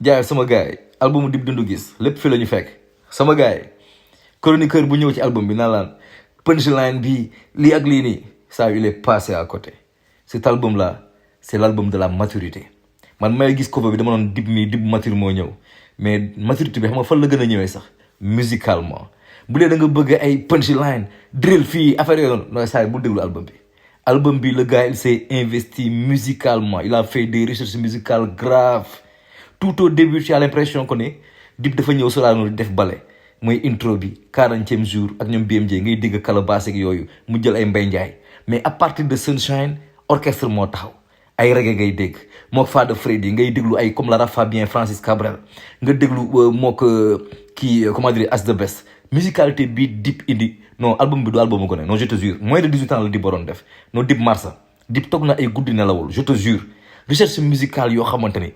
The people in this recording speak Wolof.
jaay sama gars yi album Dip Doundou Guiss lépp fi la ñu fekk sama gars yi chroniqueur bu ñëw ci album bi naan laan punchline bi lii ak lii nii ça il est passé à côté. Cet album là c'est l'album de la maturité man may gis cover bi dama doon Dip mature moo ñëw mais maturité bi xam nga fan la gën a ñëwee sax musicalement bu dee da nga bëgg ay punchline drill fii affaire yooyu noonu saa bu déglu album bi. Album bi le gars il s'est investi musicalement il a fait des recherches musicales graves tout au début tu as l'impression que ne Dip dafa ñëw Sorano di def bale mooy intro bi 40e jour ak ñoom BMJ ngay dégg calebasse ak yooyu mu jël ay Mbaye Ndiaye mais à partir de Sunshine orchestre moo taxaw ay reggae ngay dégg mook Fada Freddy ngay déglu ay comme Lara Fabian Francis Cabrel nga déglu mook kii comment dire As The Best musicalité bi Dip indi non album bi du album ko ne non je te jure moins de 18 ans la Dip waroon def non Dip Marsa Dip toog na ay guddi nelawul je te jure recherche musicale yoo xamante ni